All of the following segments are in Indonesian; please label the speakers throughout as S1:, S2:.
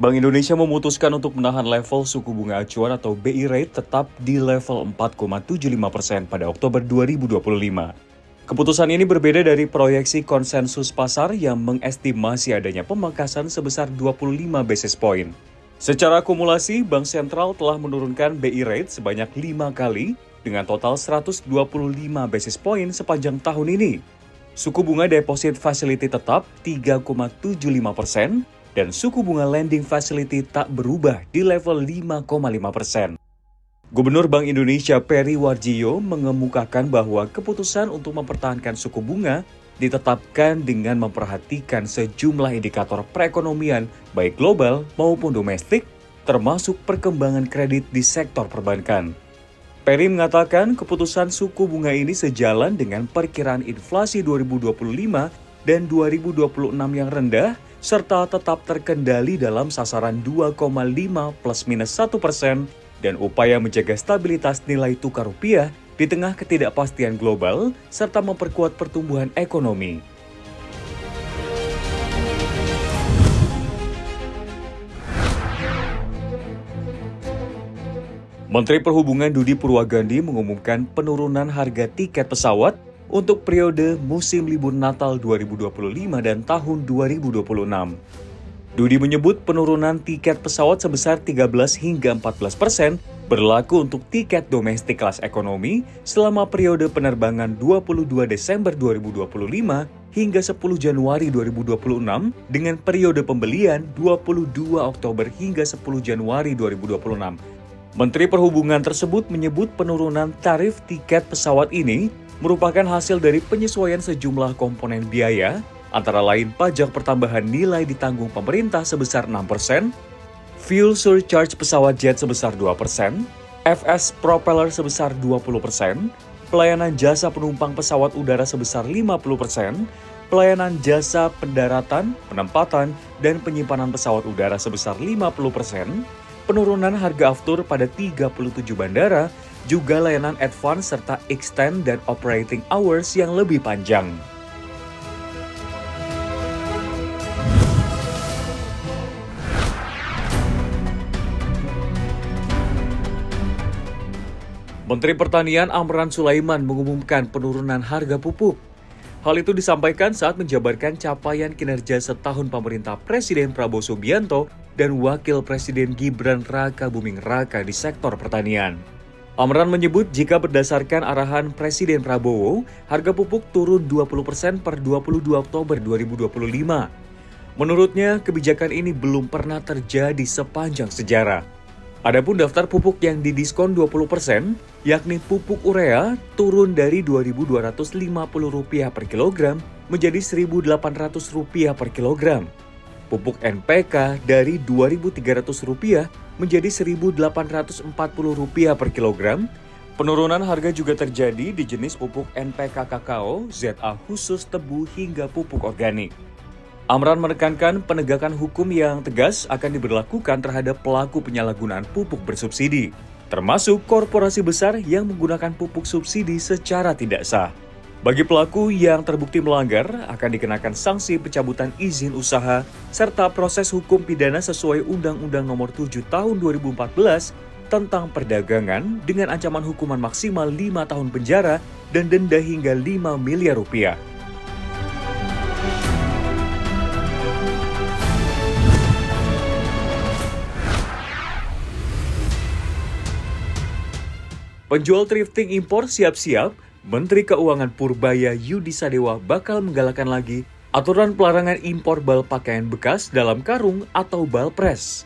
S1: Bank Indonesia memutuskan untuk menahan level suku bunga acuan atau BI rate tetap di level 4,75% pada Oktober 2025. Keputusan ini berbeda dari proyeksi konsensus pasar yang mengestimasi adanya pemangkasan sebesar 25 basis point. Secara akumulasi, Bank Sentral telah menurunkan BI rate sebanyak 5 kali dengan total 125 basis point sepanjang tahun ini. Suku bunga deposit facility tetap 3,75%, dan suku bunga lending facility tak berubah di level 5,5%. Gubernur Bank Indonesia Peri Warjio mengemukakan bahwa keputusan untuk mempertahankan suku bunga ditetapkan dengan memperhatikan sejumlah indikator perekonomian baik global maupun domestik, termasuk perkembangan kredit di sektor perbankan. Peri mengatakan keputusan suku bunga ini sejalan dengan perkiraan inflasi 2025 dan 2026 yang rendah, serta tetap terkendali dalam sasaran 2,5 ±1% dan upaya menjaga stabilitas nilai tukar rupiah di tengah ketidakpastian global serta memperkuat pertumbuhan ekonomi. Menteri Perhubungan Dudi Purwagandi mengumumkan penurunan harga tiket pesawat untuk periode musim libur Natal 2025 dan tahun 2026. Dudi menyebut penurunan tiket pesawat sebesar 13 hingga 14% berlaku untuk tiket domestik kelas ekonomi selama periode penerbangan 22 Desember 2025 hingga 10 Januari 2026 dengan periode pembelian 22 Oktober hingga 10 Januari 2026. Menteri Perhubungan tersebut menyebut penurunan tarif tiket pesawat ini merupakan hasil dari penyesuaian sejumlah komponen biaya, antara lain pajak pertambahan nilai ditanggung pemerintah sebesar 6%, fuel surcharge pesawat jet sebesar 2%, FS propeller sebesar 20%, pelayanan jasa penumpang pesawat udara sebesar 50%, pelayanan jasa pendaratan, penempatan, dan penyimpanan pesawat udara sebesar 50%, penurunan harga aftur pada 37 bandara, juga layanan advance serta extend dan operating hours yang lebih panjang. Menteri Pertanian Amran Sulaiman mengumumkan penurunan harga pupuk. Hal itu disampaikan saat menjabarkan capaian kinerja setahun pemerintah Presiden Prabowo Subianto dan Wakil Presiden Gibran Raka Buming Raka di sektor pertanian. Amran menyebut jika berdasarkan arahan Presiden Prabowo, harga pupuk turun 20% per 22 Oktober 2025. Menurutnya, kebijakan ini belum pernah terjadi sepanjang sejarah. Adapun daftar pupuk yang didiskon 20%, yakni pupuk urea, turun dari Rp2.250 per kilogram menjadi Rp1.800 per kilogram. Pupuk NPK dari Rp2.300 menjadi Rp1.840 per kilogram. Penurunan harga juga terjadi di jenis pupuk NPK kakao, ZA khusus tebu hingga pupuk organik. Amran menekankan penegakan hukum yang tegas akan diberlakukan terhadap pelaku penyalahgunaan pupuk bersubsidi, termasuk korporasi besar yang menggunakan pupuk subsidi secara tidak sah. Bagi pelaku yang terbukti melanggar, akan dikenakan sanksi pencabutan izin usaha, serta proses hukum pidana sesuai Undang-Undang Nomor 7 Tahun 2014 tentang perdagangan dengan ancaman hukuman maksimal 5 tahun penjara dan denda hingga Rp5 miliar. Penjual thrifting impor siap-siap, Menteri Keuangan Purbaya Yudi Sadewa bakal menggalakkan lagi aturan pelarangan impor bal pakaian bekas dalam karung atau bal pres.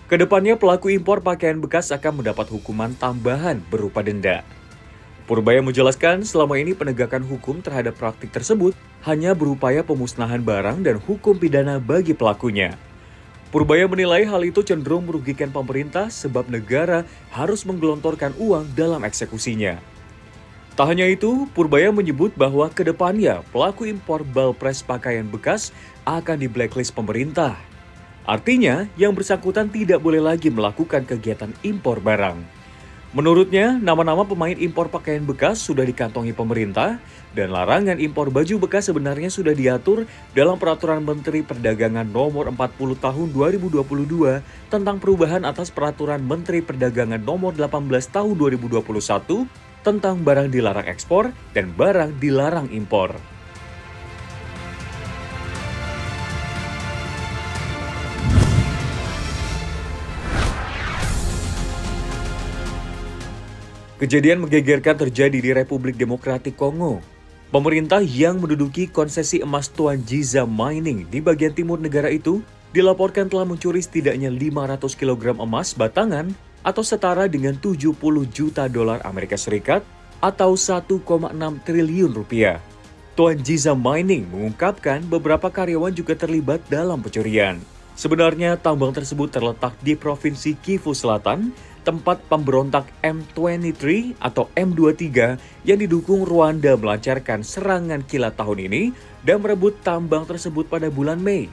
S1: Kedepannya pelaku impor pakaian bekas akan mendapat hukuman tambahan berupa denda. Purbaya menjelaskan selama ini penegakan hukum terhadap praktik tersebut hanya berupaya pemusnahan barang dan hukum pidana bagi pelakunya. Purbaya menilai hal itu cenderung merugikan pemerintah sebab negara harus menggelontorkan uang dalam eksekusinya. Tak hanya itu, Purbaya menyebut bahwa kedepannya pelaku impor bal pres pakaian bekas akan di-blacklist pemerintah. Artinya, yang bersangkutan tidak boleh lagi melakukan kegiatan impor barang. Menurutnya, nama-nama pemain impor pakaian bekas sudah dikantongi pemerintah dan larangan impor baju bekas sebenarnya sudah diatur dalam Peraturan Menteri Perdagangan Nomor 40 Tahun 2022 tentang perubahan atas Peraturan Menteri Perdagangan Nomor 18 Tahun 2021 tentang barang dilarang ekspor dan barang dilarang impor. Kejadian menggegerkan terjadi di Republik Demokratik Kongo. Pemerintah yang menduduki konsesi emas Tuan Giza Mining di bagian timur negara itu dilaporkan telah mencuri setidaknya 500 kg emas batangan atau setara dengan 70 juta dolar Amerika Serikat atau 1,6 triliun rupiah. Tuan Giza Mining mengungkapkan beberapa karyawan juga terlibat dalam pencurian. Sebenarnya tambang tersebut terletak di Provinsi Kivu Selatan, tempat pemberontak M23 atau M23 yang didukung Rwanda melancarkan serangan kilat tahun ini dan merebut tambang tersebut pada bulan Mei.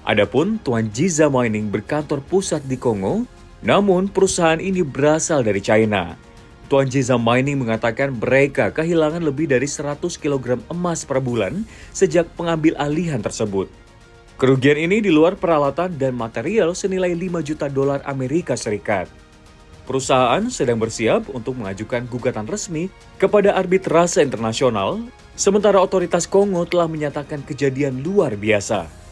S1: Adapun Tuan Giza Mining berkantor pusat di Kongo, namun perusahaan ini berasal dari China. Tuan Giza Mining mengatakan mereka kehilangan lebih dari 100 kg emas per bulan sejak pengambil alihan tersebut. Kerugian ini di luar peralatan dan material senilai 5 juta dolar Amerika Serikat. Perusahaan sedang bersiap untuk mengajukan gugatan resmi kepada arbitrase internasional, sementara otoritas Kongo telah menyatakan kejadian luar biasa.